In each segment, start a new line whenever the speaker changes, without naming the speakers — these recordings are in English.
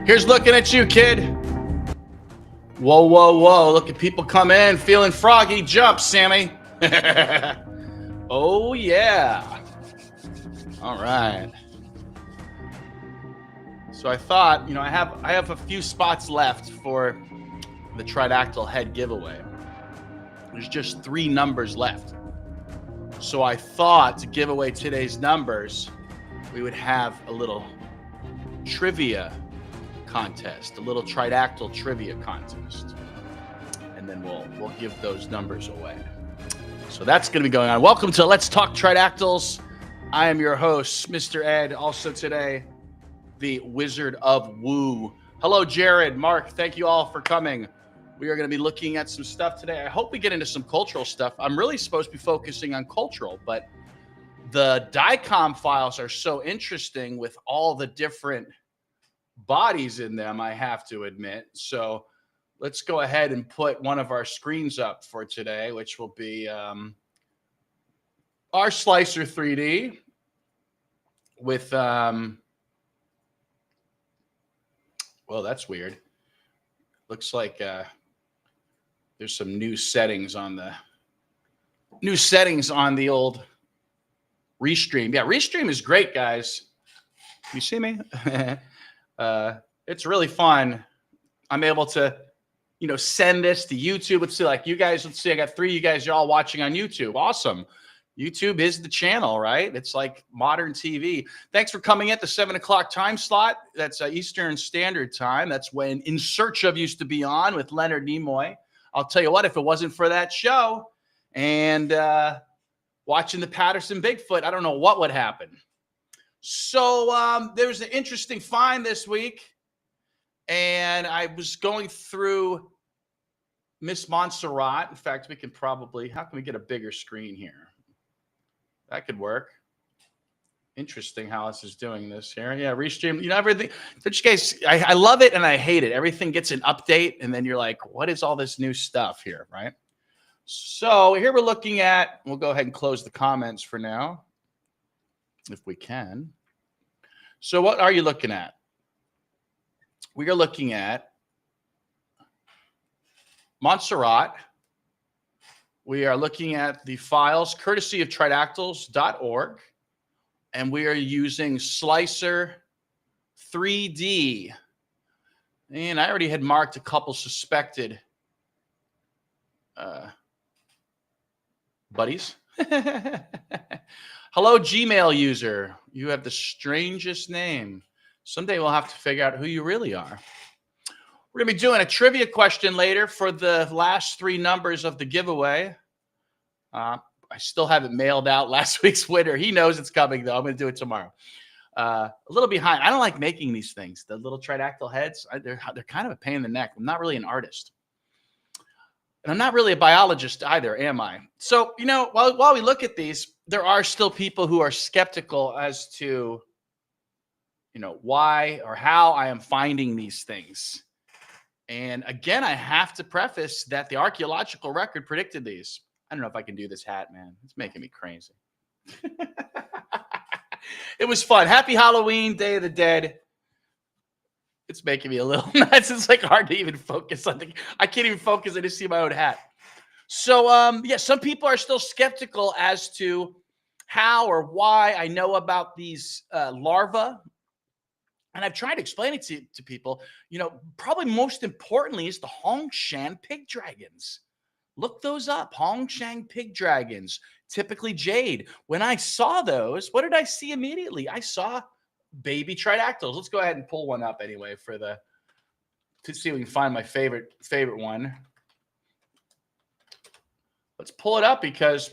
Here's looking at you, kid. Whoa, whoa, whoa. Look at people come in feeling froggy. Jump, Sammy. Oh, yeah. All right. So I thought, I have a few spots left for the Tridactyl head giveaway. There's just 3 numbers left. So I thought to give away today's numbers, we would have a little trivia contest, a little Tridactyl trivia contest. And then we'll give those numbers away. So that's going to be going on. Welcome to Let's Talk Tridactyls. I am your host, Mr. Ed. Also today, the Wizard of Woo. Hello, Jared, Mark. Thank you all for coming. We are going to be looking at some stuff today. I hope we get into some cultural stuff. I'm really supposed to be focusing on cultural, but the DICOM files are so interesting with all the different bodies in them, I have to admit. So let's go ahead and put one of our screens up for today, which will be our Slicer 3D with, well, that's weird. Looks like there's some new settings on the old Restream. Yeah, Restream is great, guys. You see me? It's really fun. I'm able to, send this to YouTube. Let's see, let's see, I got 3 of you guys, you're all watching on YouTube. Awesome. YouTube is the channel, right? It's like modern TV. Thanks for coming at the 7 o'clock time slot. That's Eastern Standard Time. That's when In Search of used to be on with Leonard Nimoy. I'll tell you what, if it wasn't for that show and watching the Patterson Bigfoot, I don't know what would happen. So there was an interesting find this week, and I was going through Miss Montserrat. In fact, we can probably, how can we get a bigger screen here? That could work. Interesting how this is doing this here. Yeah, Restream, everything. But you guys, I love it and I hate it. Everything gets an update, and then you're like, what is all this new stuff here, right? So here we're looking at, we'll go ahead and close the comments for now, if we can. So what are you looking at? We are looking at Montserrat. We are looking at the files courtesy of tridactyls.org. And we are using Slicer 3D. And I already had marked a couple suspected buddies. Hello, Gmail user. You have the strangest name. Someday we'll have to figure out who you really are. We're going to be doing a trivia question later for the last 3 numbers of the giveaway. I still haven't mailed out last week's winner. He knows it's coming, though. I'm going to do it tomorrow. A little behind. I don't like making these things. The little Tridactyl heads, they're kind of a pain in the neck. I'm not really an artist. And I'm not really a biologist either, am I? So, while we look at these, there are still people who are skeptical as to, why or how I am finding these things. And again, I have to preface that the archaeological record predicted these. I don't know if I can do this hat, man. It's making me crazy. It was fun. Happy Halloween, Day of the Dead. It's making me a little nuts. It's like hard to even focus on I can't even focus. I just see my own hat. So, yeah, some people are still skeptical as to how or why I know about these larvae. And I've tried to explain it to people. Probably most importantly is the Hongshan pig dragons. Look those up. Hongshan pig dragons, typically jade. When I saw those, what did I see immediately? I saw baby Tridactyls. Let's go ahead and pull one up anyway to see if we can find my favorite one. Let's pull it up because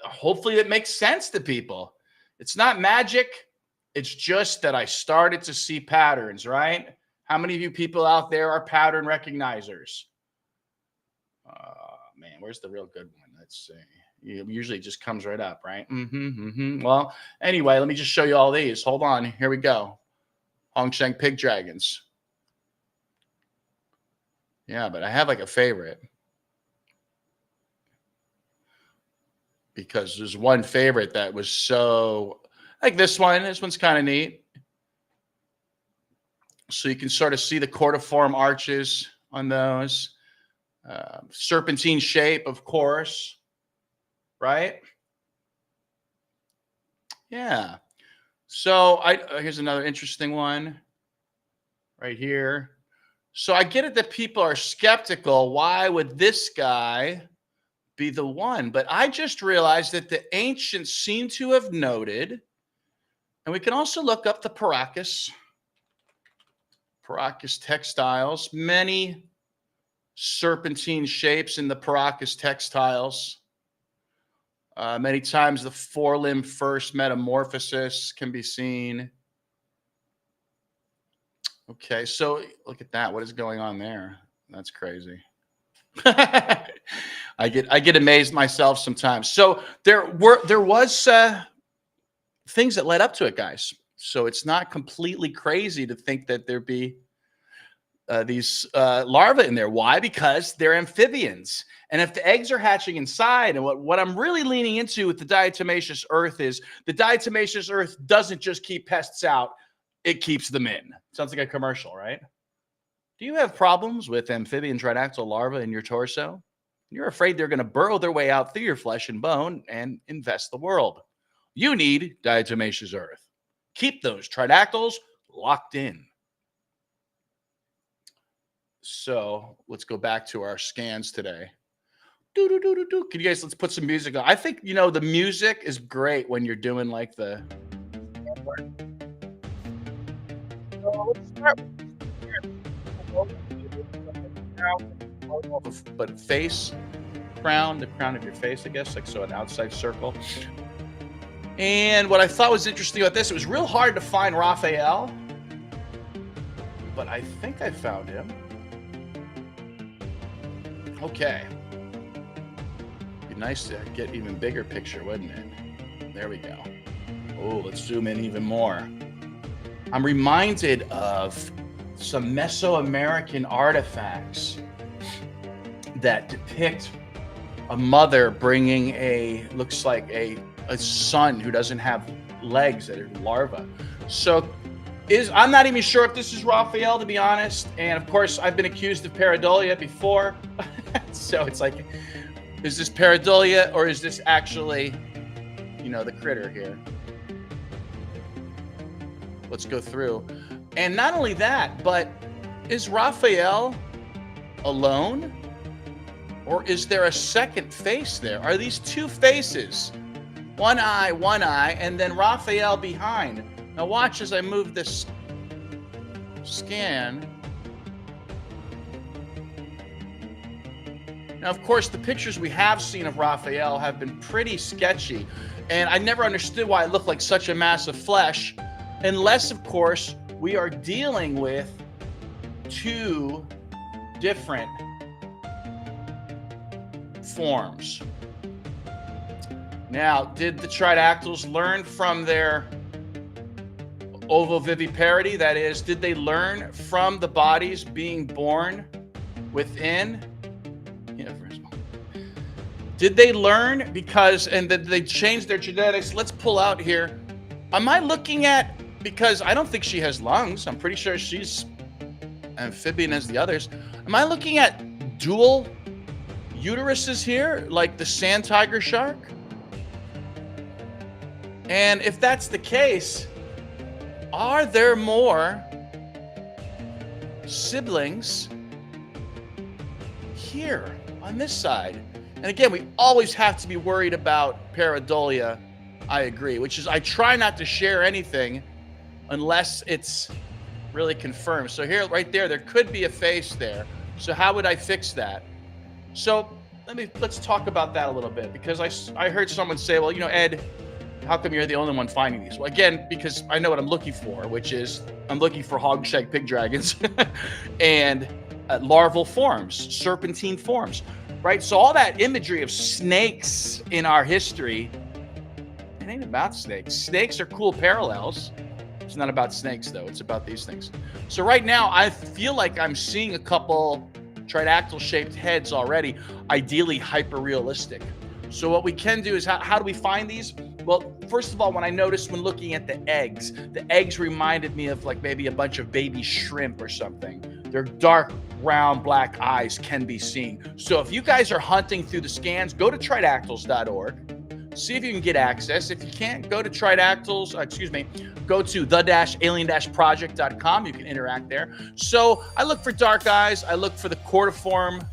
hopefully it makes sense to people. It's not magic. It's just that I started to see patterns, right? How many of you people out there are pattern recognizers? Man, where's the real good one? Let's see. It usually just comes right up, right? Well, anyway, let me just show you all these. Hold on. Here we go. Hongshan pig dragons. Yeah, but I have like a favorite. Because there's one favorite that was so... Like this one. This one's kind of neat. So you can sort of see the cordiform arches on those. Serpentine shape, of course, right? Yeah. So here's another interesting one right here. So I get it that people are skeptical. Why would this guy be the one? But I just realized that the ancients seem to have noted, and we can also look up the Paracas textiles, many serpentine shapes in the Paracas textiles. Many times the forelimb first metamorphosis can be seen. Okay, so look at that. What is going on there? That's crazy. I get amazed myself sometimes. So there was things that led up to it, guys. So it's not completely crazy to think that there'd be these larvae in there. Why? Because they're amphibians. And if the eggs are hatching inside, and what I'm really leaning into with the diatomaceous earth is the diatomaceous earth doesn't just keep pests out, it keeps them in. Sounds like a commercial, right? Do you have problems with amphibian tridactyl larvae in your torso? You're afraid they're going to burrow their way out through your flesh and bone and infest the world. You need diatomaceous earth. Keep those tridactyls locked in. So let's go back to our scans today. Can you guys, let's put some music on. I think, the music is great when you're doing like the... So let's start but face, crown, the crown of your face, I guess, like so an outside circle. And what I thought was interesting about this, it was real hard to find Raphael, but I think I found him. Okay. Be nice to get even bigger picture, wouldn't it? There we go. Oh, let's zoom in even more. I'm reminded of some Mesoamerican artifacts that depict a mother bringing looks like a son who doesn't have legs, that are larvae. So I'm not even sure if this is Raphael, to be honest. And of course, I've been accused of pareidolia before. So it's like, is this pareidolia or is this actually, the critter here? Let's go through. And not only that, but is Raphael alone? Or is there a second face there? Are these two faces? One eye, and then Raphael behind. Now watch as I move this scan. Now, of course, the pictures we have seen of Raphael have been pretty sketchy. And I never understood why it looked like such a mass of flesh. Unless, of course, we are dealing with two different forms. Now, did the Tridactyls learn from their ovoviviparity? That is, did they learn from the bodies being born within? Did they learn and did they change their genetics? Let's pull out here. Am I looking at, because I don't think she has lungs. I'm pretty sure she's amphibian as the others. Am I looking at dual uteruses here, like the sand tiger shark? And if that's the case, are there more siblings here on this side? And again, we always have to be worried about pareidolia. I agree, which is I try not to share anything unless it's really confirmed. So here, right there could be a face there. So how would I fix that? So let's talk about that a little bit, because I heard someone say, well, Ed, how come you're the only one finding these? Well, again, because I know what I'm looking for, which is I'm looking for hog-shag pig dragons and larval forms, serpentine forms, right? So all that imagery of snakes in our history, it ain't about snakes. Snakes are cool parallels. It's not about snakes, though. It's about these things. So right now, I feel like I'm seeing a couple tridactyl-shaped heads already, ideally hyper-realistic. So what we can do is, how do we find these? Well, first of all, when I noticed when looking at the eggs reminded me of like maybe a bunch of baby shrimp or something. Their dark, round, black eyes can be seen. So if you guys are hunting through the scans, go to tridactyls.org. See if you can get access. If you can't, go to go to the-alien-project.com. You can interact there. So I look for dark eyes. I look for the cordiform,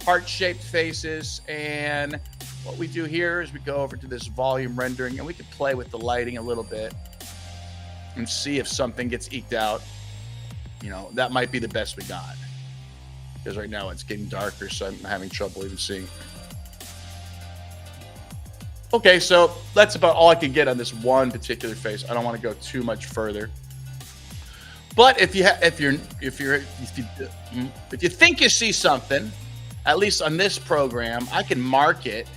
heart-shaped faces. And what we do here is we go over to this volume rendering, and we can play with the lighting a little bit and see if something gets eked out. You know, that might be the best we got. Because right now it's getting darker, so I'm having trouble even seeing. Okay, so that's about all I can get on this one particular face. I don't want to go too much further. But if you think you see something, at least on this program, I can mark it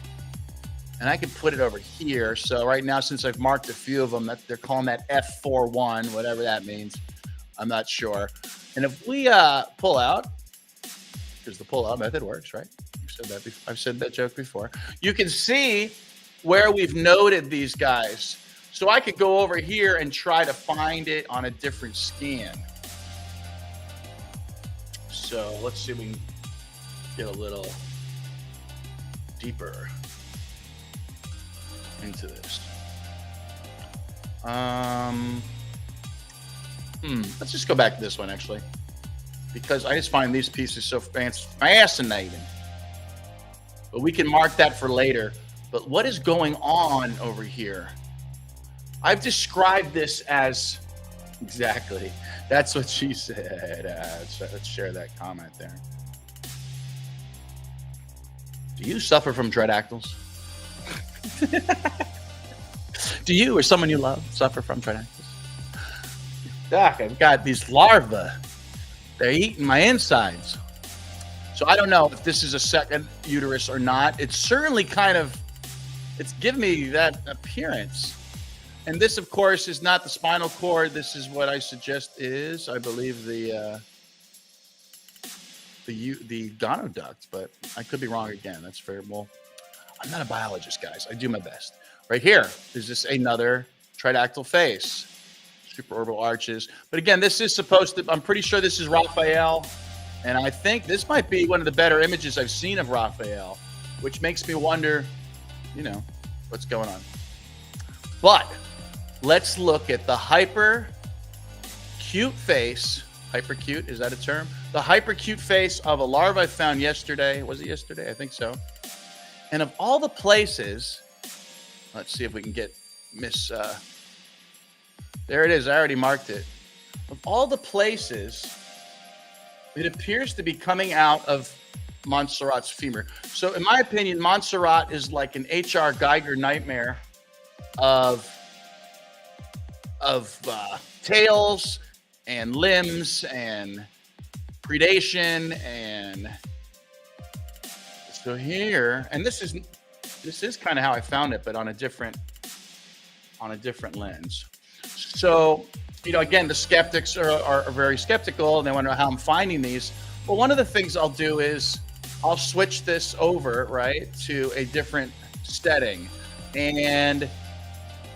and I can put it over here. So right now, since I've marked a few of them, that they're calling that F41, whatever that means, I'm not sure. And if we pull out, because the pull out method works, right? I've said that joke before. You can see where we've noted these guys. So I could go over here and try to find it on a different scan. So let's see if we can get a little deeper into this. Let's just go back to this one, actually, because I just find these pieces so fascinating. But we can mark that for later. But what is going on over here? I've described this as exactly. That's what she said. Let's share that comment there. Do you suffer from Tridactyls? Do you or someone you love suffer from Tridactyls? Doc, I've got these larvae. They're eating my insides. So I don't know if this is a second uterus or not. It's certainly it's given me that appearance. And this, of course, is not the spinal cord. This is what I suggest is, I believe, the gonoduct, but I could be wrong again. That's fair. Well, I'm not a biologist, guys. I do my best. Right here is this another tridactyl face, supraorbital arches. But again, this is supposed to, I'm pretty sure this is Raphael. And I think this might be one of the better images I've seen of Raphael, which makes me wonder, you know, what's going on. But let's look at the hyper cute face. Hyper cute, is that a term? The hyper cute face of a larva I found yesterday. Was it yesterday? I think so. And of all the places, let's see if we can get there it is. I already marked it. Of all the places, it appears to be coming out of Montserrat's femur. So in my opinion, Montserrat is like an H.R. Geiger nightmare of tails and limbs and predation. And so here, and this is kind of how I found it, but on a different lens. So, you know, again, the skeptics are very skeptical and they want to know how I'm finding these. Well, one of the things I'll do is I'll switch this over, right, to a different setting. And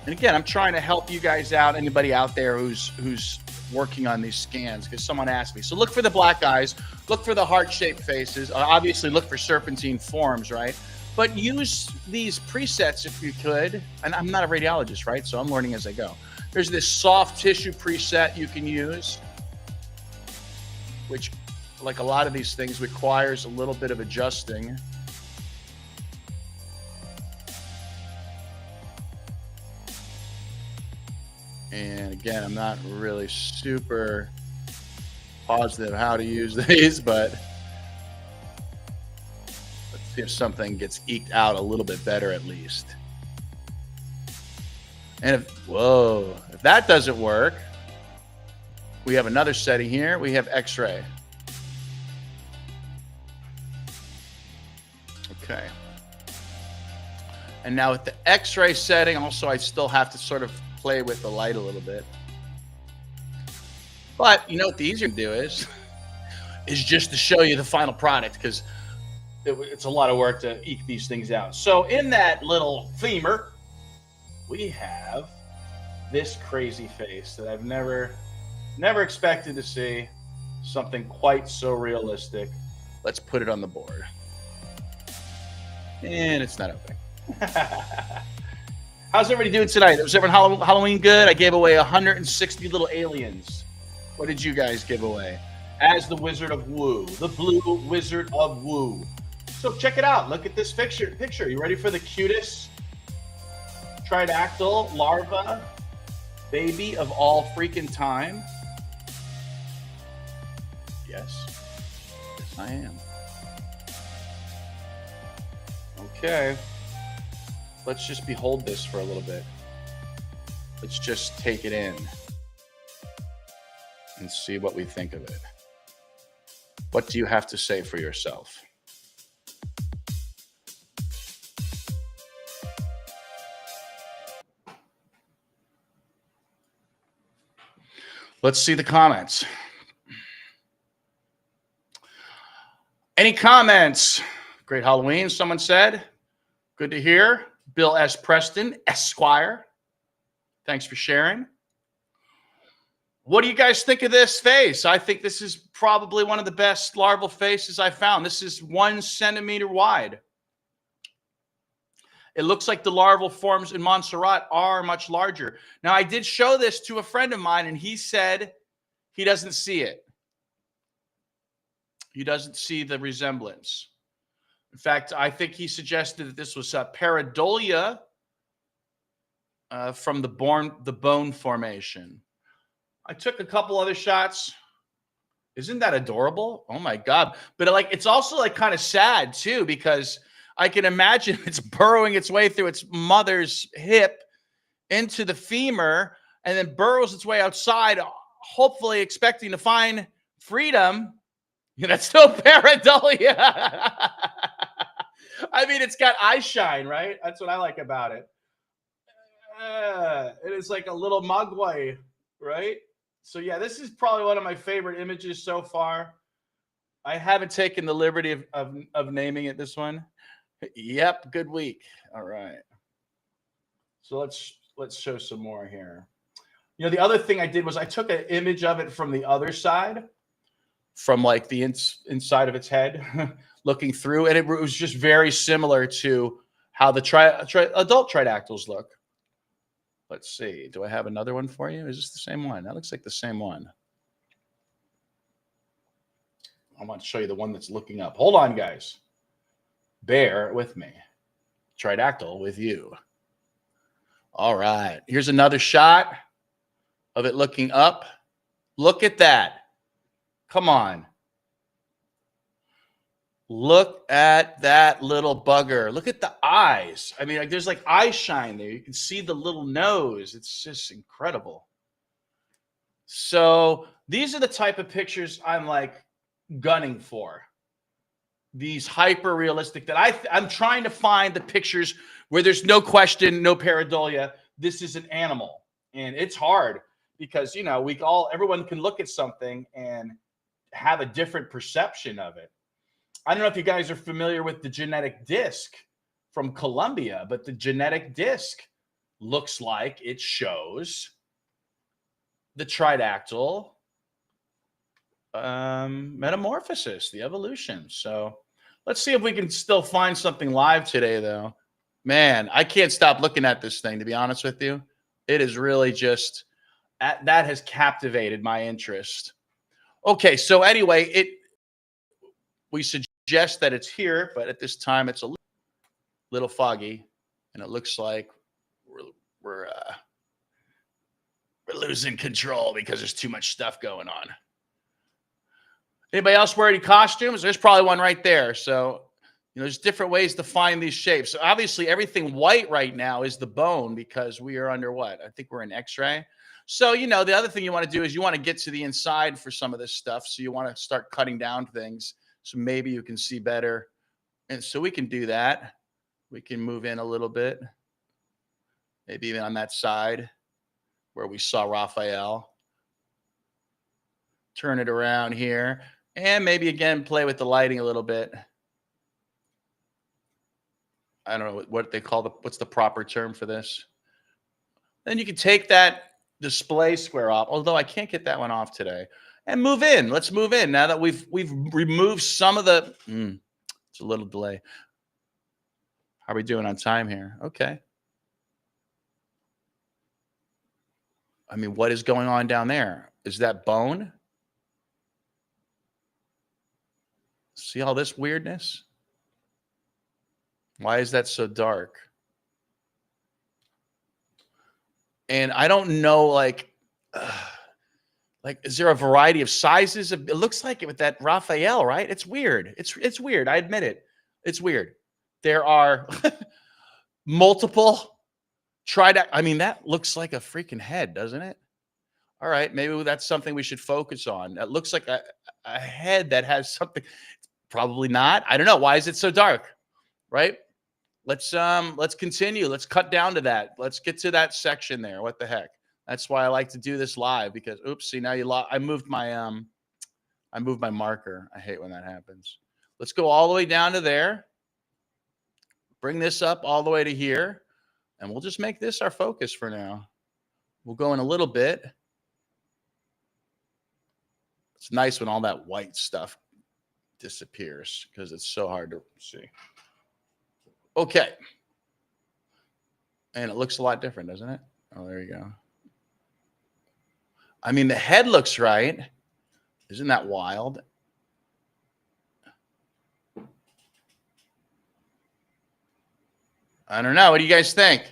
again, I'm trying to help you guys out, anybody out there who's working on these scans, because someone asked me. So look for the black eyes, look for the heart-shaped faces, obviously look for serpentine forms, right? But use these presets if you could. And I'm not a radiologist, right? So I'm learning as I go. There's this soft tissue preset you can use, which, like a lot of these things, requires a little bit of adjusting. And again, I'm not really super positive how to use these, but let's see if something gets eked out a little bit better at least. And if that doesn't work, we have another setting here. We have X-ray. Okay. And now with the X-ray setting, also I still have to sort of play with the light a little bit. But you know what the easier to do is just to show you the final product, because it's a lot of work to eke these things out. So in that little femur, we have this crazy face that I've never expected to see. Something quite so realistic. Let's put it on the board. And it's not opening. How's everybody doing tonight? Was everyone Halloween good? I gave away 160 little aliens. What did you guys give away? As the Wizard of Woo, the Blue Wizard of Woo. So check it out. Look at this picture. You ready for the cutest Tridactyl larva baby of all freaking time? Yes. Yes, I am. Okay. Let's just behold this for a little bit. Let's just take it in and see what we think of it. What do you have to say for yourself? Let's see the comments. Any comments? Great Halloween, someone said. Good to hear. Bill S. Preston, Esquire. Thanks for sharing. What do you guys think of this face? I think this is probably one of the best larval faces I found. This is 1 centimeter wide. It looks like the larval forms in Montserrat are much larger. Now, I did show this to a friend of mine, and he said he doesn't see it. He doesn't see the resemblance. In fact, I think he suggested that this was pareidolia from the bone formation. I took a couple other shots. Isn't that adorable? Oh my God. But it's also kind of sad too, because I can imagine it's burrowing its way through its mother's hip into the femur and then burrows its way outside, hopefully expecting to find freedom. Yeah, that's still pareidolia. I mean, it's got eye shine, right? That's what I like about it. It is like a little mugwai, right? So yeah, this is probably one of my favorite images so far. I haven't taken the liberty of naming it this one. Yep, good week. All right. So let's show some more here. You know, the other thing I did was I took an image of it from the other side, from the inside of its head, looking through, and it was just very similar to how the adult Tridactyls look. Let's see. Do I have another one for you? Is this the same one? That looks like the same one. I want to show you the one that's looking up. Hold on, guys. Bear with me. Tridactyl with you. All right. Here's another shot of it looking up. Look at that. Come on. Look at that little bugger. Look at the eyes. I mean, there's eye shine there. You can see the little nose. It's just incredible. So these are the type of pictures I'm gunning for. These hyper realistic that I'm trying to find the pictures where there's no question, no pareidolia. This is an animal, and it's hard because everyone can look at something and have a different perception of it. I don't know if you guys are familiar with the genetic disc from Colombia, but the genetic disc looks like it shows the Tridactyl metamorphosis, the evolution. So let's see if we can still find something live today, though. Man, I can't stop looking at this thing, to be honest with you. It is really just, that has captivated my interest. Okay, so anyway, we suggest that it's here, but at this time it's a little foggy, and it looks like we're losing control because there's too much stuff going on. Anybody else wear any costumes? There's probably one right there. So, there's different ways to find these shapes. So obviously everything white right now is the bone because we are under what? I think we're in X-ray. So, the other thing you want to do is you want to get to the inside for some of this stuff. So you want to start cutting down things. So maybe you can see better. And so we can do that. We can move in a little bit. Maybe even on that side where we saw Raphael. Turn it around here. And maybe, again, play with the lighting a little bit. I don't know what they call what's the proper term for this? Then you can take that display square off, although I can't get that one off today, and move in. Let's move in now that we've removed some of the. It's a little delay. How are we doing on time here? Okay. I mean, what is going on down there? Is that bone? See all this weirdness? Why is that so dark? And I don't know, like, is there a variety of sizes? It looks like it with that Raphael, right? It's weird. It's weird. I admit it. It's weird. There are multiple Tridactyl. I mean, that looks like a freaking head, doesn't it? All right, maybe that's something we should focus on. That looks like a head that has something. Probably not. I don't know. Why is it so dark? Right? Let's continue. Let's cut down to that. Let's get to that section there. What the heck? That's why I like to do this live, because oops, see, now you lost. I moved my marker. I hate when that happens. Let's go all the way down to there. Bring this up all the way to here, and we'll just make this our focus for now. We'll go in a little bit. It's nice when all that white stuff disappears because it's so hard to see. Okay. And it looks a lot different, doesn't it? Oh, there you go. I mean, the head looks right. Isn't that wild? I don't know. What do you guys think?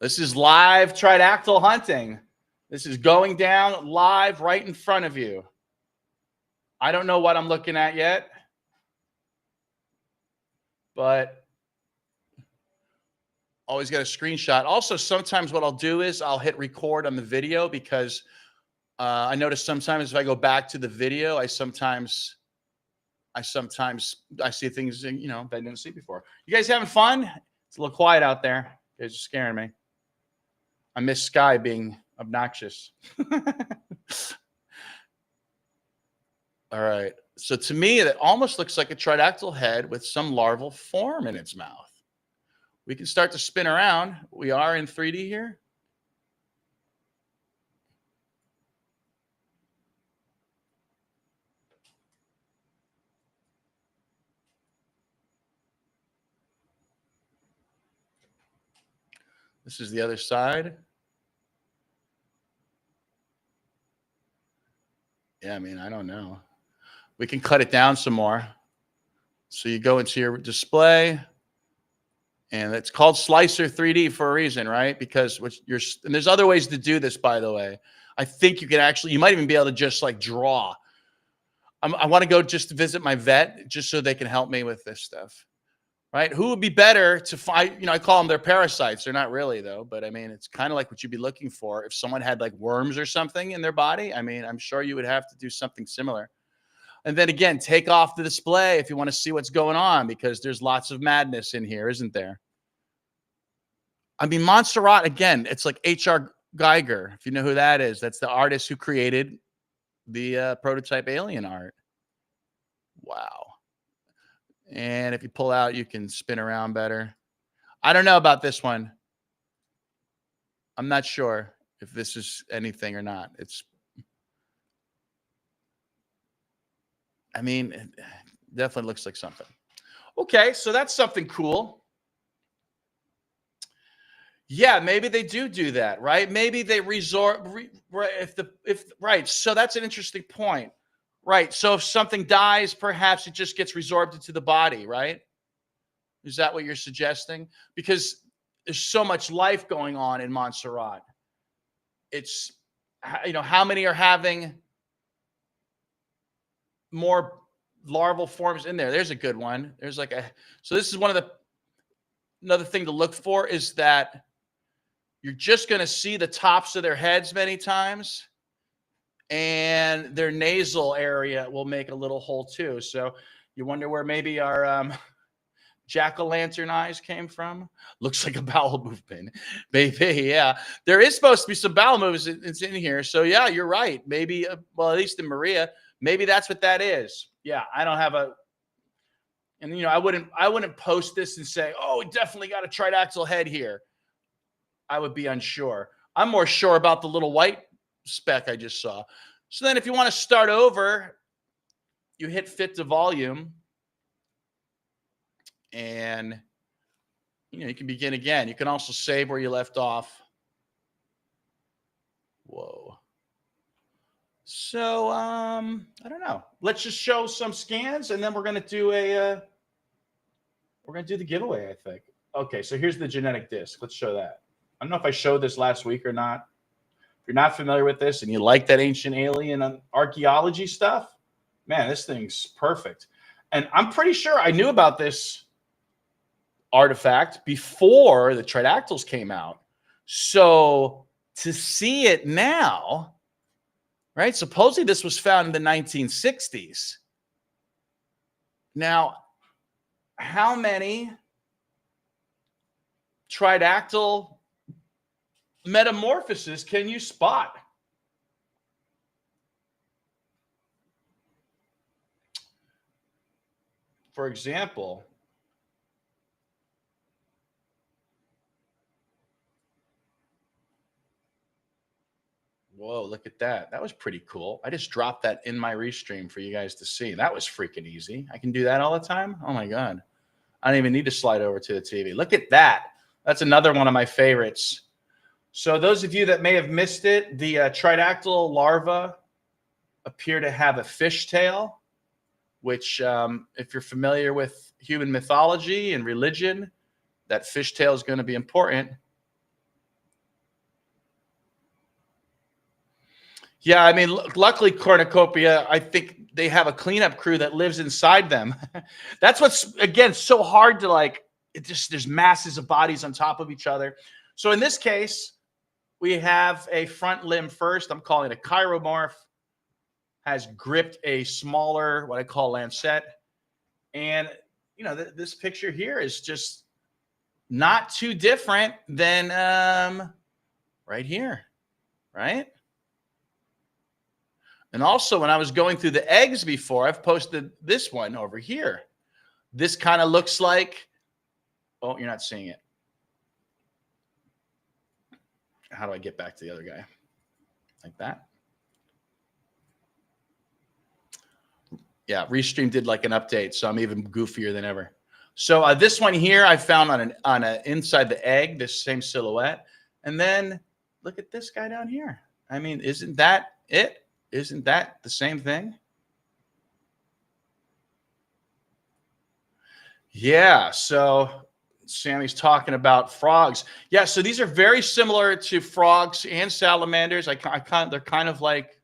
This is live Tridactyl hunting. This is going down live right in front of you. I don't know what I'm looking at yet, but always got a screenshot. Also, sometimes what I'll do is I'll hit record on the video, because I notice sometimes if I go back to the video, I sometimes see things, you know, that I didn't see before. You guys having fun? It's a little quiet out there. You guys are scaring me. I miss Sky being obnoxious. All right. So to me, it almost looks like a Tridactyl head with some larval form in its mouth. We can start to spin around. We are in 3D here. This is the other side. Yeah, I mean, I don't know. We can cut it down some more. So you go into your display, and it's called Slicer 3D for a reason, right? Because and there's other ways to do this, by the way. I think you can actually, you might even be able to just like draw. I want to go just to visit my vet just so they can help me with this stuff, right? Who would be better to find, you know, I call them their parasites. They're not really though, but I mean, it's kind of like what you'd be looking for if someone had like worms or something in their body. I mean, I'm sure you would have to do something similar. And then again, take off the display if you want to see what's going on, because there's lots of madness in here, isn't there? I mean, Montserrat, again, it's like H.R. Geiger. If you know who that is, that's the artist who created the prototype alien art. Wow. And if you pull out, you can spin around better. I don't know about this one. I'm not sure if this is anything or not. I mean, it definitely looks like something. Okay, so that's something cool. Yeah, maybe they do that, right? Maybe they right. So that's an interesting point, right? So if something dies, perhaps it just gets resorbed into the body, right? Is that what you're suggesting? Because there's so much life going on in Montserrat. It's, you know, how many are having more larval forms in there? There's a good one. There's like so this is another thing to look for is that you're just going to see the tops of their heads many times, and their nasal area will make a little hole too. So you wonder where maybe our jack-o'-lantern eyes came from. Looks like a bowel movement. Maybe, yeah. There is supposed to be some bowel movements it's in here. So yeah, you're right. Maybe, well, at least in Maria, maybe that's what that is. Yeah, I don't have and you know, I wouldn't post this and say, oh, we definitely got a Tridactyl head here. I would be unsure. I'm more sure about the little white speck I just saw. So then if you want to start over, you hit fit to volume, and you can begin again. You can also save where you left off. Whoa. So I don't know. Let's just show some scans, and then we're gonna do the giveaway, I think. Okay, so here's the genetic disc. Let's show that. I don't know if I showed this last week or not. If you're not familiar with this and you like that ancient alien archaeology stuff, man, this thing's perfect. And I'm pretty sure I knew about this artifact before the Tridactyls came out. So to see it now, right? Supposedly this was found in the 1960s. Now, how many Tridactyl metamorphoses can you spot? For example, whoa, look at that. That was pretty cool. I just dropped that in my restream for you guys to see. That was freaking easy. I can do that all the time. Oh my God. I don't even need to slide over to the TV. Look at that. That's another one of my favorites. So those of you that may have missed it, the Tridactyl larvae appear to have a fish tail, which if you're familiar with human mythology and religion, that fish tail is going to be important. Yeah, I mean, luckily cornucopia, I think they have a cleanup crew that lives inside them. That's what's, again, so hard to like, there's masses of bodies on top of each other. So in this case, we have a front limb first. I'm calling it a chiromorph. Has gripped a smaller, what I call lancet. And, this picture here is just not too different than right here, right? And also, when I was going through the eggs before, I've posted this one over here. This kind of looks like, oh, you're not seeing it. How do I get back to the other guy? Like that? Yeah, Restream did like an update, so I'm even goofier than ever. So this one here I found on inside the egg, this same silhouette. And then look at this guy down here. I mean, isn't that it? Isn't that the same thing? Yeah, so Sammy's talking about frogs. Yeah, so these are very similar to frogs and salamanders. They're kind of like,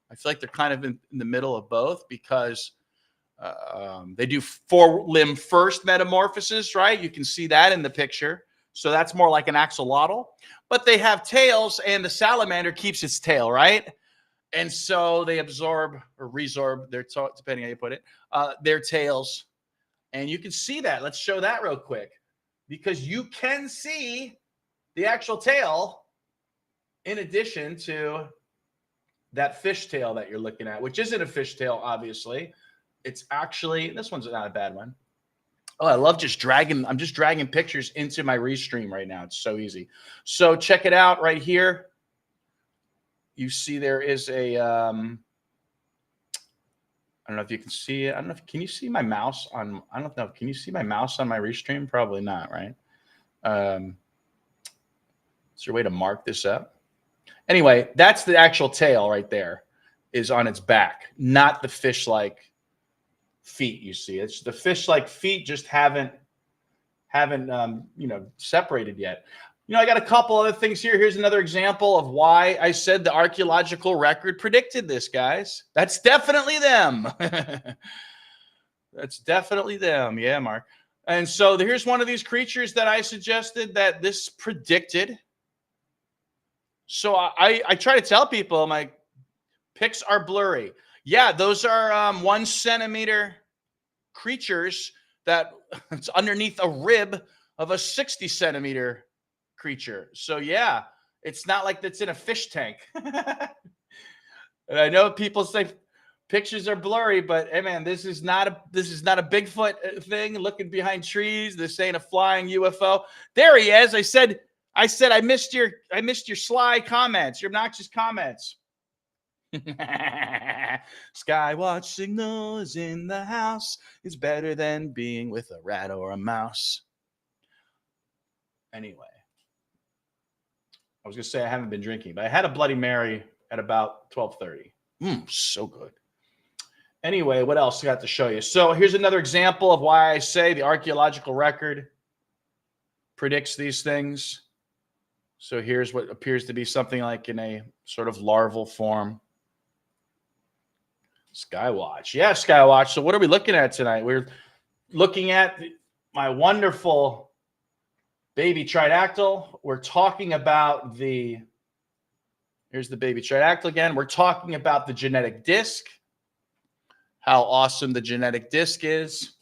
I feel like they're kind of in the middle of both because they do four-limb first metamorphosis, right? You can see that in the picture. So that's more like an axolotl. But they have tails, and the salamander keeps its tail, right? And so they absorb or resorb their, depending how you put it, their tails. And you can see that. Let's show that real quick because you can see the actual tail in addition to that fish tail that you're looking at, which isn't a fish tail, obviously. It's actually, this one's not a bad one. Oh, I love just dragging. I'm just dragging pictures into my restream right now. It's so easy. So check it out right here. You see there is a, I don't know if you can see it. I don't know if, can you see my mouse on, I don't know. Can you see my mouse on my restream? Probably not, right? Is there a way to mark this up? Anyway, that's the actual tail right there is on its back, not the fish-like feet you see. It's the fish-like feet just haven't separated yet. I got a couple other things here. Here's another example of why I said the archaeological record predicted this, guys. That's definitely them. That's definitely them. Yeah, Mark. And so here's one of these creatures that I suggested that this predicted. So I try to tell people, my pics are blurry. Yeah, those are 1 centimeter creatures that it's underneath a rib of a 60 centimeter creature. So yeah, it's not like that's in a fish tank. And I know people say pictures are blurry, but hey man, this is not a Bigfoot thing looking behind trees. This ain't a flying UFO. There he is. I said I said I missed your sly comments, your obnoxious comments. Skywatch signal is in the house. It's better than being with a rat or a mouse. Anyway, I was gonna say I haven't been drinking, but I had a Bloody Mary at about 12:30. So good. Anyway, what else I got to show you? So here's another example of why I say the archaeological record predicts these things. So here's what appears to be something like in a sort of larval form. Skywatch. Yeah, Skywatch. So what are we looking at tonight? We're looking at my wonderful baby Tridactyl. We're talking about here's the baby Tridactyl again. We're talking about the genetic disc, how awesome the genetic disc is.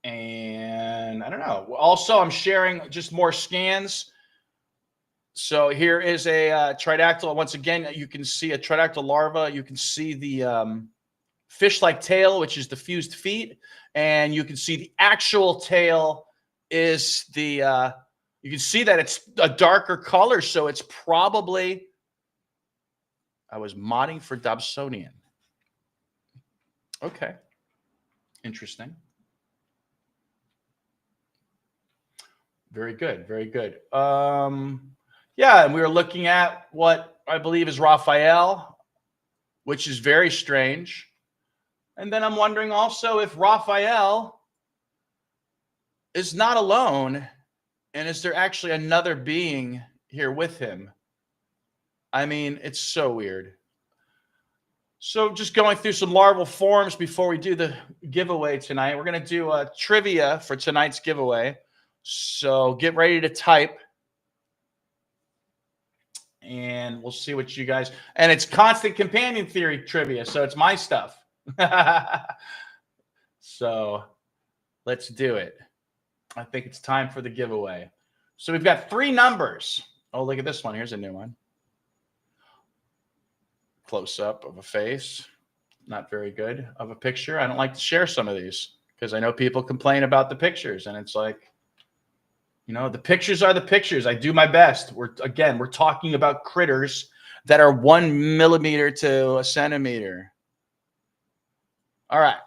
And I don't know. Also, I'm sharing just more scans. So here is a Tridactyl. Once again, you can see a Tridactyl larva. You can see the fish-like tail, which is the fused feet. And you can see the actual tail is the, you can see that it's a darker color. So it's probably, I was modding for Dobsonian. Okay. Interesting. Very good. Very good. Yeah, and we were looking at what I believe is Raphael, which is very strange. And then I'm wondering also if Raphael is not alone, and is there actually another being here with him? I mean, it's so weird. So just going through some larval forms before we do the giveaway tonight. We're going to do a trivia for tonight's giveaway. So get ready to type. And we'll see what you guys, and it's constant companion theory trivia, so it's my stuff. So let's do it. I think it's time for the giveaway. So we've got 3 numbers. Oh, look at this one. Here's a new one. Close up of a face. Not very good of a picture. I don't like to share some of these because I know people complain about the pictures, and it's like, you know, the pictures are the pictures. I do my best. We're talking about critters that are 1 millimeter to a centimeter. All right.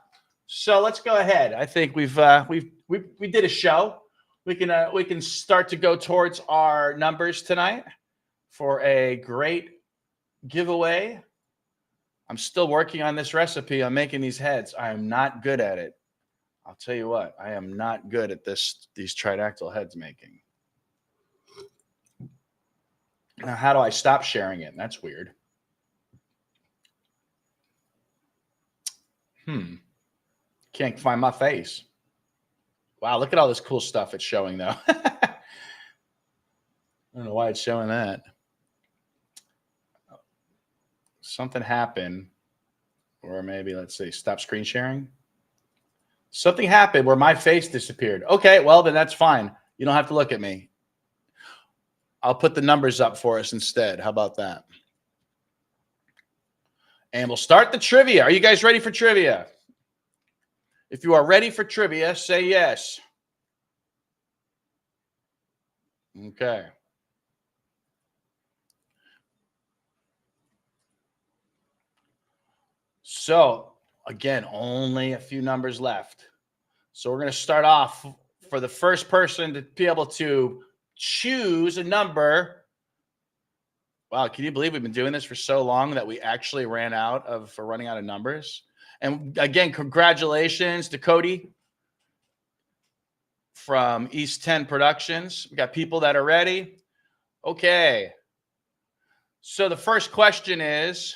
So let's go ahead. I think we did a show. We can start to go towards our numbers tonight for a great giveaway. I'm still working on this recipe. I'm making these heads. I am not good at it. I'll tell you what, I am not good at these Tridactyl heads making. Now, how do I stop sharing it? That's weird. Can't find my face. Wow, look at all this cool stuff it's showing, though. I don't know why it's showing that. Something happened, or maybe, let's see, stop screen sharing. Something happened where my face disappeared. Okay, well, then that's fine. You don't have to look at me. I'll put the numbers up for us instead. How about that? And we'll start the trivia. Are you guys ready for trivia? If you are ready for trivia, say yes. Okay. So, again, only a few numbers left. So we're going to start off for the first person to be able to choose a number. Wow, can you believe we've been doing this for so long that we actually running out of numbers? And again, congratulations to Cody from East 10 Productions. We got people that are ready. Okay. So the first question is,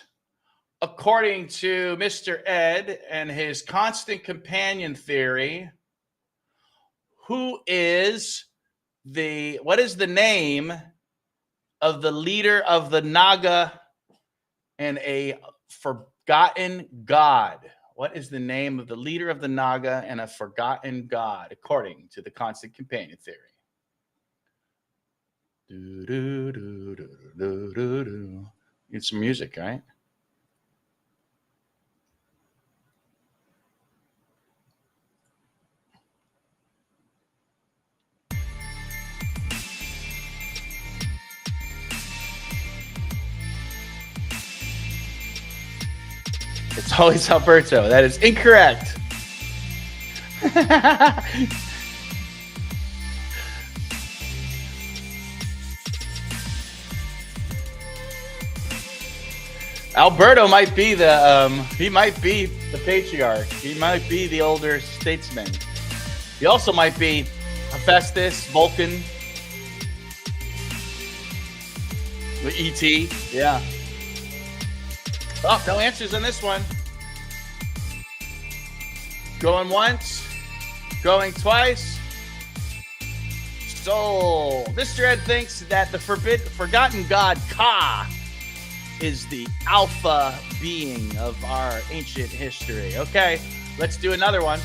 according to Mr. Ed and his constant companion theory, what is the name of the leader of the Naga and a forgotten god? What is the name of the leader of the Naga and a forgotten god, according to the constant companion theory? Need some music, right? It's always Alberto. That is incorrect. Alberto might be he might be the patriarch. He might be the older statesman. He also might be Hephaestus, Vulcan, the E.T. Yeah. Oh, no answers on this one. Going once, going twice. So, Mr. Ed thinks that the forgotten god Ka is the alpha being of our ancient history. Okay, let's do another one.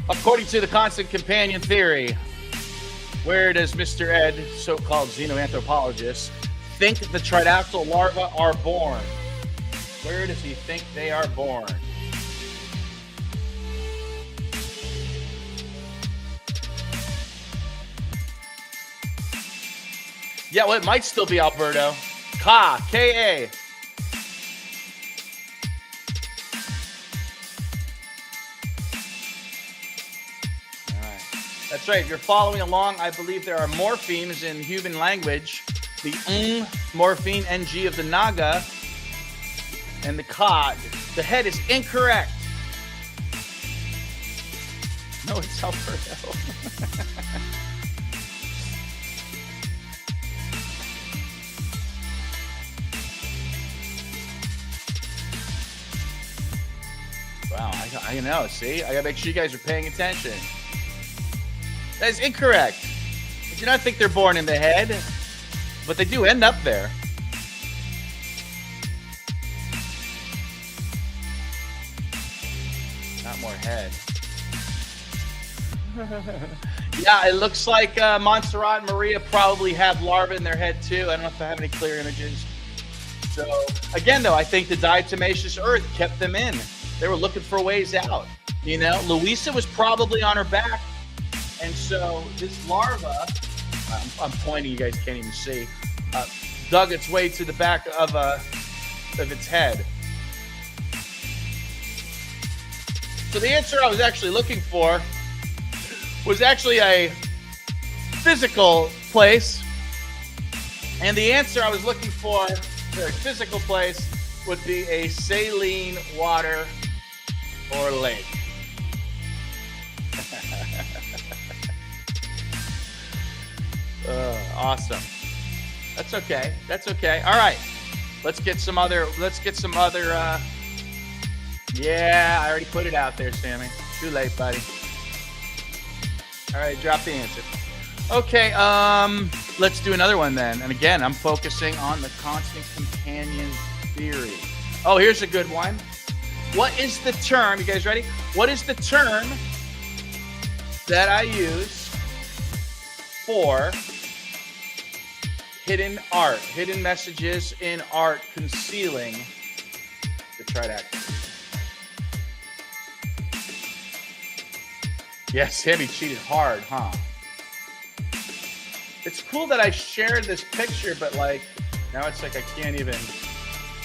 According to the constant companion theory, where does Mr. Ed, so-called xenoanthropologist, think the Tridactyl larvae are born? Where does he think they are born? Yeah, well, it might still be Alberto. Ka, K-A. All right. That's right. If you're following along, I believe there are morphemes in human language. The morpheme, NG of the Naga, and the Ka. The head is incorrect. No, it's Alberto. Wow, I know, see? I gotta make sure you guys are paying attention. That is incorrect. I do not think they're born in the head, but they do end up there. Not more head. Yeah, it looks like Montserrat and Maria probably have larvae in their head too. I don't know if I have any clear images. So, again though, I think the diatomaceous earth kept them in. They were looking for ways out. You know, Louisa was probably on her back. And so this larva, I'm pointing, you guys can't even see, dug its way to the back of its head. So the answer I was actually looking for was actually a physical place. And the answer I was looking for a physical place would be a saline water or lake. Awesome. That's okay. That's okay. All right. Let's get some other, yeah, I already put it out there, Sammy. Too late, buddy. All right, drop the answer. Okay, let's do another one then. And again, I'm focusing on the constant companion theory. Oh, here's a good one. What is the term, you guys ready? What is the term that I use for hidden art, hidden messages in art concealing the Tridactyl? Yes, Sammy cheated hard, huh? It's cool that I shared this picture, but like, now it's like I can't even,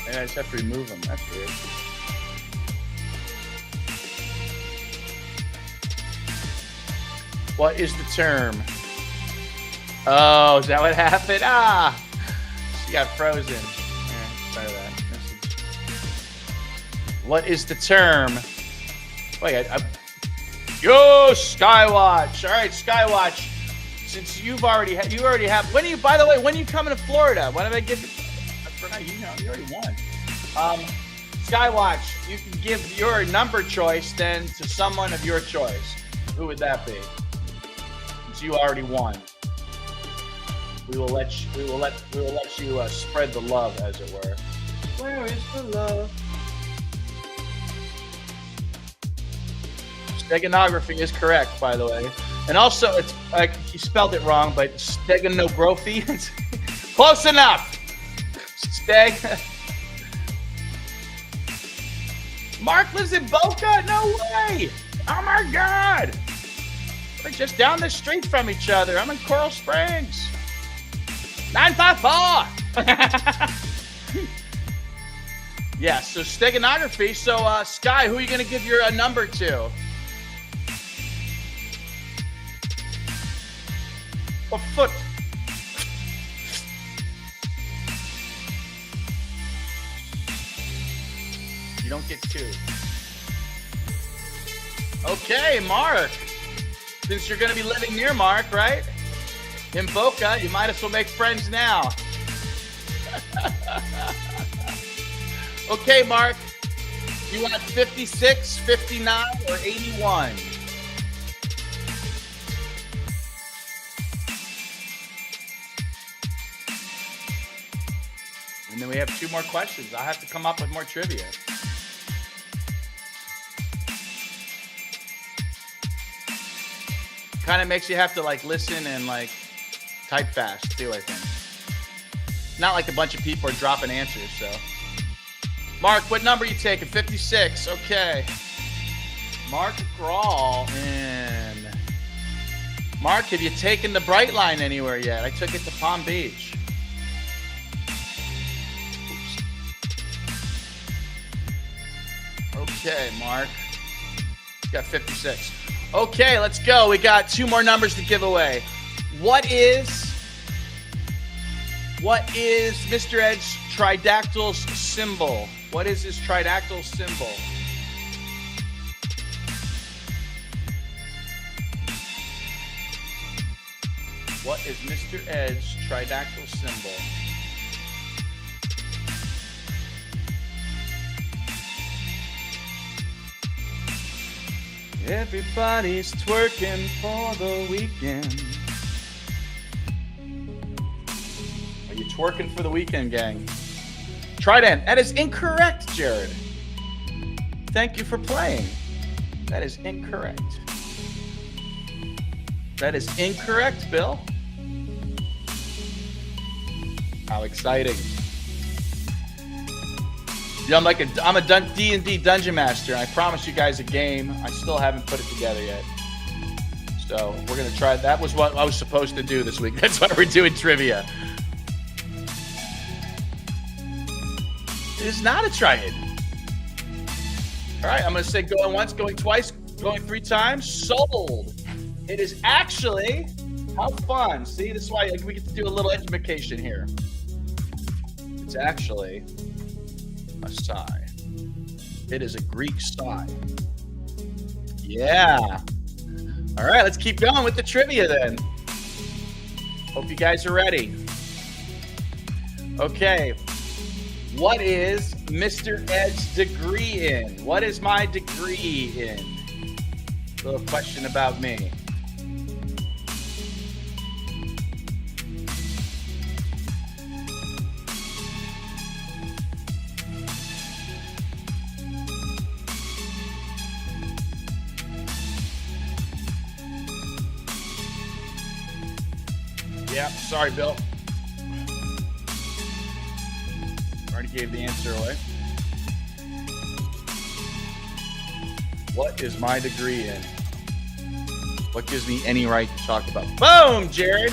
I just have to remove them. That's weird. What is the term? Oh, is that what happened? Ah, she got frozen. Yeah, sorry about that. What is the term? Wait, yo, Skywatch. All right, Skywatch. Since you already have. When are you? By the way, when are you coming to Florida? When did I give? For now, you know, you already won. Skywatch, you can give your number choice then to someone of your choice. Who would that be? Since you already won, we will let you spread the love, as it were. Where is the love? Steganography is correct, by the way. And also, it's like he spelled it wrong, but steganography. Close enough. Mark lives in Boca? No way. Oh my God. We're just down the street from each other. I'm in Coral Springs. 954. Yeah, so steganography. So, Sky, who are you going to give your number to? A foot. You don't get 2. Okay, Mark. Since you're going to be living near Mark, right? In Boca, you might as well make friends now. Okay, Mark. You want 56, 59, or 81? And then we have 2 more questions. I have to come up with more trivia. Kind of makes you have to like listen and like type fast too, I think. Not like a bunch of people are dropping answers, so. Mark, what number are you taking? 56. Okay. Mark Grawl in. Mark, have you taken the Bright Line anywhere yet? I took it to Palm Beach. Oops. Okay, Mark. You got 56. Okay, let's go. We got 2 more numbers to give away. What is Mr. Ed's Tridactyl's symbol? What is his Tridactyl symbol? What is Mr. Ed's Tridactyl symbol? Everybody's twerking for the weekend. Are you twerking for the weekend, gang? Trident. That is incorrect, Jared. Thank you for playing. That is incorrect. That is incorrect, Bill. How exciting. Yeah, I'm a D&D dungeon master, and I promised you guys a game. I still haven't put it together yet. So we're going to try. That was what I was supposed to do this week. That's why we're doing trivia. It is not a try-it. All right, I'm going to say going once, going twice, going 3 times. Sold. It is actually, how fun. See, this is why we get to do a little education here. It's actually a sigh. It is a Greek sigh. Yeah. All right, let's keep going with the trivia then. Hope you guys are ready. Okay. What is Mr. Ed's degree in? What is my degree in? A little question about me. Yeah, sorry, Bill. Already gave the answer away. What is my degree in? What gives me any right to talk about? Boom, Jared.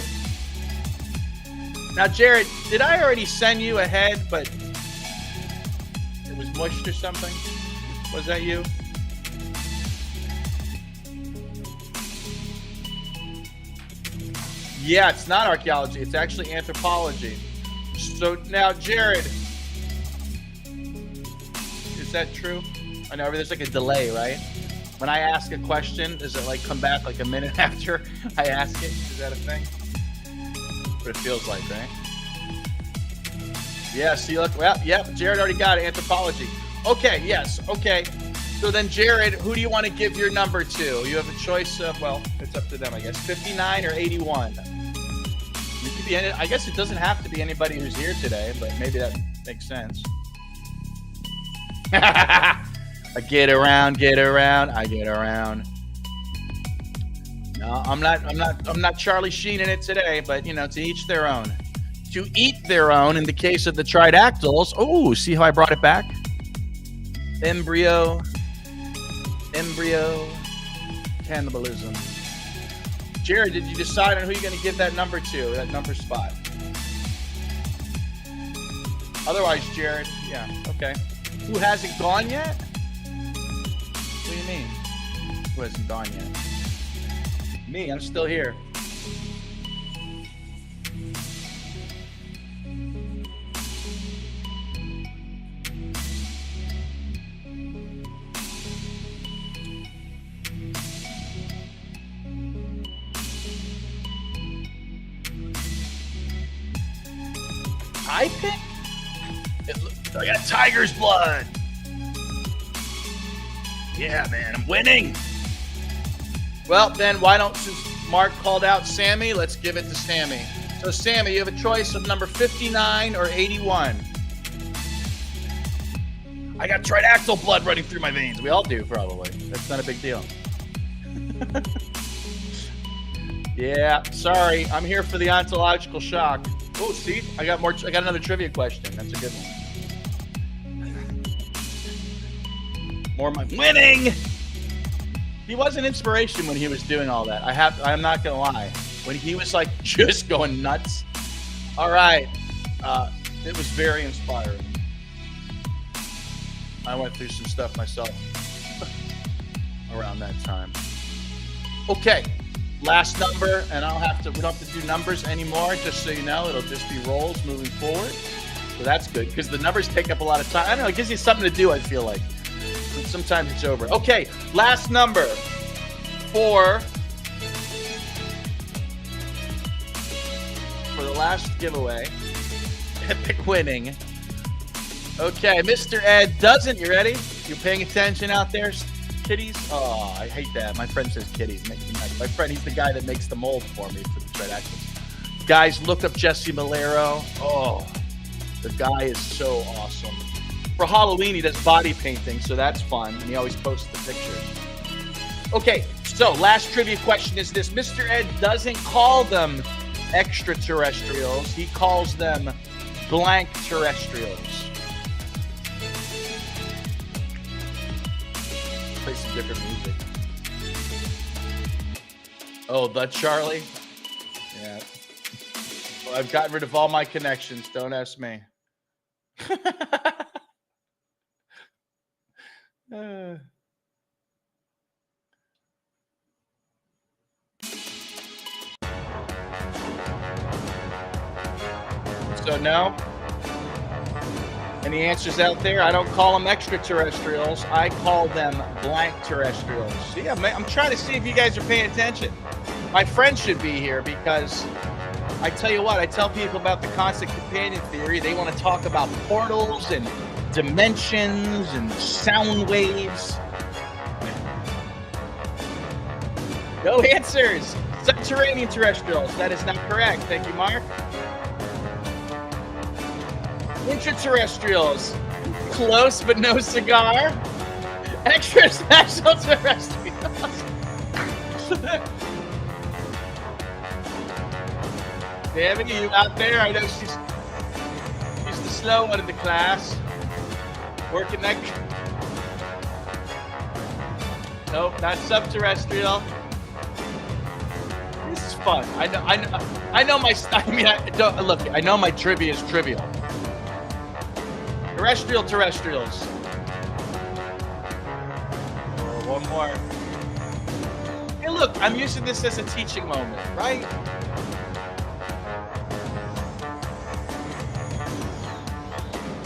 Now, Jared, did I already send you ahead, but it was mushed or something? Was that you? Yeah, it's not archaeology. It's actually anthropology. So now, Jared, is that true? I know there's like a delay, right? When I ask a question, does it like come back like a minute after I ask it? Is that a thing? What it feels like, right? Yeah, see, look, well, yep, Jared already got it, anthropology. Okay, yes, okay. So then, Jared, who do you want to give your number to? You have a choice of, well, it's up to them, I guess, 59 or 81. It could be, I guess it doesn't have to be anybody who's here today, but maybe that makes sense. I get around, I get around. No, I'm not Charlie Sheen in it today, but you know, to each their own. To eat their own in the case of the Tridactyls. Oh, see how I brought it back? Embryo, cannibalism. Jared, did you decide on who you're going to give that number to, that number spot? Otherwise, Jared, yeah, okay. Who hasn't gone yet? What do you mean? Who hasn't gone yet? Me, I'm still here. I pick? I got tiger's blood. Yeah, man, I'm winning. Well, then why don't, since Mark called out Sammy, let's give it to Sammy. So, Sammy, you have a choice of number 59 or 81. I got Tridactyl blood running through my veins. We all do, probably. That's not a big deal. Yeah, sorry. I'm here for the ontological shock. Oh, see, I got another trivia question. That's a good one. More of my winning. He was an inspiration when he was doing all that. I'm not gonna lie. When he was like just going nuts. All right, it was very inspiring. I went through some stuff myself around that time. Okay. Last number, and we don't have to do numbers anymore, just so you know. It'll just be rolls moving forward. So that's good, because the numbers take up a lot of time. I don't know, it gives you something to do, I feel like. But sometimes it's over. Okay, last number for the last giveaway. Epic winning. Okay, Mr. Ed doesn't. You ready? You paying attention out there? Kitties? Oh, I hate that. My friend says kitties. Makes me mad. My friend, he's the guy that makes the mold for me for the Tridactyls. Guys, look up Jesse Malero. Oh, the guy is so awesome. For Halloween, he does body painting, so that's fun. And he always posts the pictures. Okay, so last trivia question is this. Mr. Ed doesn't call them extraterrestrials. He calls them blank terrestrials. Play some different music. Oh, the Charlie? Yeah. Well, I've gotten rid of all my connections. Don't ask me. So no? Any answers out there? I don't call them extraterrestrials. I call them blank terrestrials. See, I'm trying to see if you guys are paying attention. My friend should be here because I tell you what, I tell people about the constant companion theory. They want to talk about portals and dimensions and sound waves. No answers. Subterranean terrestrials. That is not correct. Thank you, Mark. Intraterrestrials. Close, but no cigar. Extraterrestrial terrestrials. Damn, you out there? I know she's the slow one in the class. Working that. Nope, not subterrestrial. This is fun. I know my. I mean, look. I know my trivia is trivial. Terrestrials. Oh, one more. Hey, look, I'm using this as a teaching moment, right?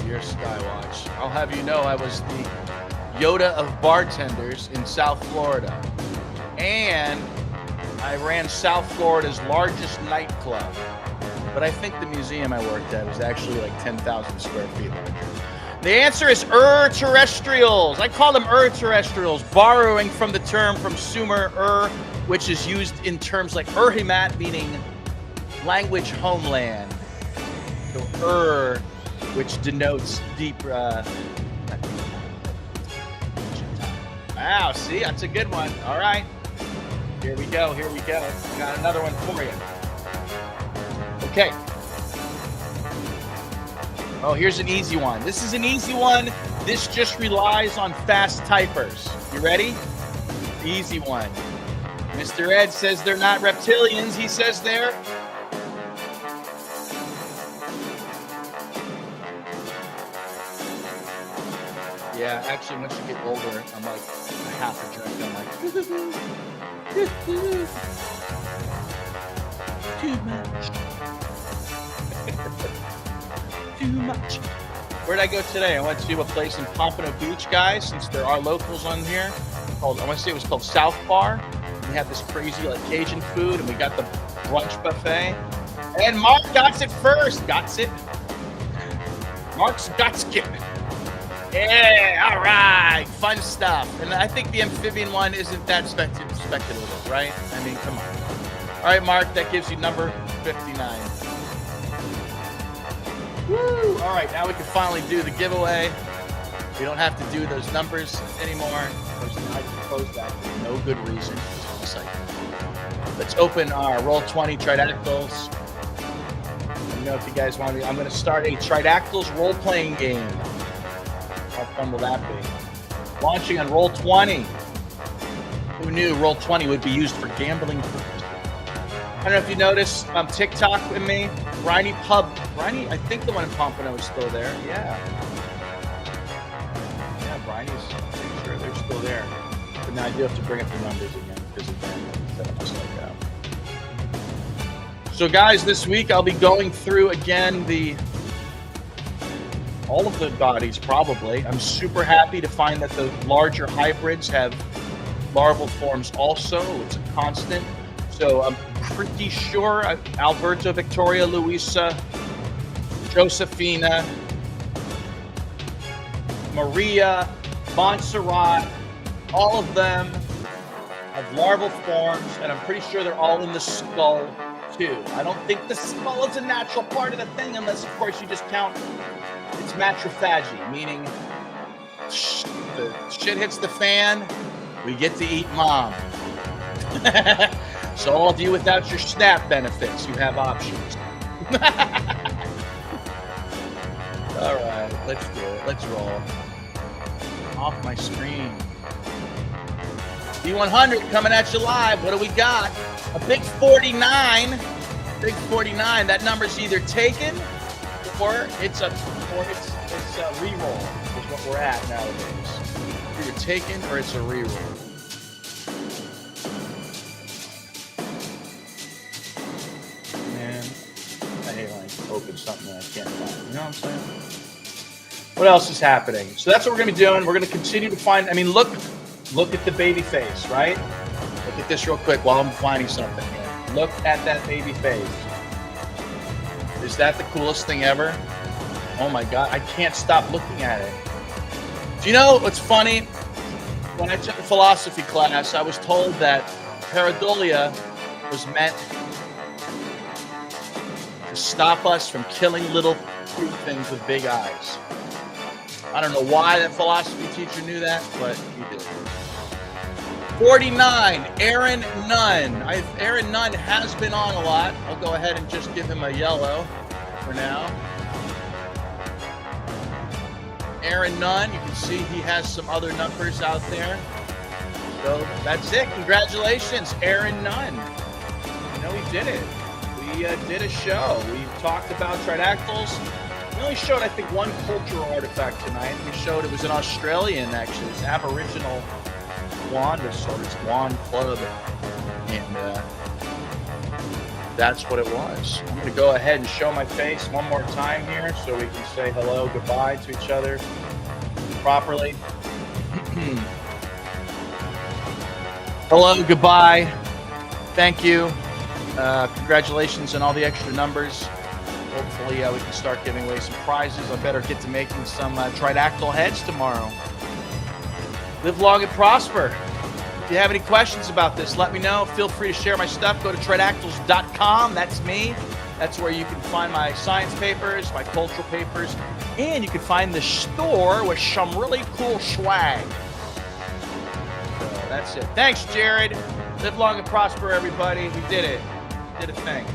Dear Skywatch, I'll have you know I was the Yoda of bartenders in South Florida. And I ran South Florida's largest nightclub. But I think the museum I worked at was actually like 10,000 square feet larger. The answer is terrestrials. I call them terrestrials, borrowing from the term from Sumer which is used in terms like Urhimat, meaning language homeland. So which denotes deep. Wow, see, that's a good one. All right, here we go. Got another one for you. Okay. Oh, here's an easy one. This is an easy one. This just relies on fast typers. You ready? Easy one. Mr. Ed says they're not reptilians. He says they're... Yeah, actually, once you get older, I'm like a half a drink. I'm like, too much. Too much. Where'd I go today? I went to a place in Pompano Beach, guys, since there are locals on here. I want to say it was called South Bar. We had this crazy like Cajun food, and we got the brunch buffet. And Mark got it first. Got it. Mark's got it. Yeah, all right. Fun stuff. And I think the amphibian one isn't that speculative, right? I mean, come on. All right, Mark, that gives you number 59. Woo! All right, now we can finally do the giveaway. We don't have to do those numbers anymore. I proposed that for no good reason. Let's open our Roll20 Tridactyls. Let me know if you guys want to. I'm going to start a Tridactyls role-playing game. How fun will that be? Launching on Roll20. Who knew Roll20 would be used for gambling purposes? I don't know if you noticed TikTok with me. Briny, I think the one in Pompano is still there. Yeah. Yeah, Briny's pretty sure they're still there. But now I do have to bring up the numbers again because again, just like that. So guys, this week I'll be going through again all of the bodies probably. I'm super happy to find that the larger hybrids have larval forms also. It's a constant. So I'm pretty sure Alberto, Victoria, Luisa, Josephina, Maria, Montserrat, all of them have larval forms, and I'm pretty sure they're all in the skull too. I don't think the skull is a natural part of the thing unless, of course, you just count it's matrophagy, meaning the shit hits the fan, we get to eat mom. So all of you without your SNAP benefits, you have options. All right, let's do it. Let's roll. Off my screen. D100 coming at you live. What do we got? A big 49. Big 49. That number's either taken or it's a reroll. Is what we're at nowadays. Either taken or it's a reroll. Open something that I can't find. You know what I'm saying? What else is happening? So that's what we're going to be doing. We're going to continue to find. I mean, look at the baby face, right? Look at this real quick while I'm finding something here. Look at that baby face. Is that the coolest thing ever? Oh my God! I can't stop looking at it. Do you know what's funny? When I took a philosophy class, I was told that pareidolia was meant to stop us from killing little fruit things with big eyes. I don't know why that philosophy teacher knew that, but he did. 49, Aaron Nunn. Aaron Nunn has been on a lot. I'll go ahead and just give him a yellow for now. Aaron Nunn, you can see he has some other numbers out there. So that's it. Congratulations, Aaron Nunn. You know, he did it. We did a show. We talked about Tridactyls. We only showed, I think, one cultural artifact tonight. We showed it was an Australian, actually. It's Aboriginal wand of sorts, wand club. And that's what it was. I'm going to go ahead and show my face one more time here so we can say hello, goodbye to each other properly. Hello, goodbye. Thank you. Congratulations on all the extra numbers. Hopefully we can start giving away some prizes. I better get to making some Tridactyl heads tomorrow. Live long and prosper. If you have any questions about this, let me know. Feel free to share my stuff. Go to Tridactyls.com. That's me. That's where you can find my science papers, my cultural papers, and you can find the store with some really cool swag. So that's it. Thanks, Jared. Live long and prosper, everybody. We did it. Did a thing.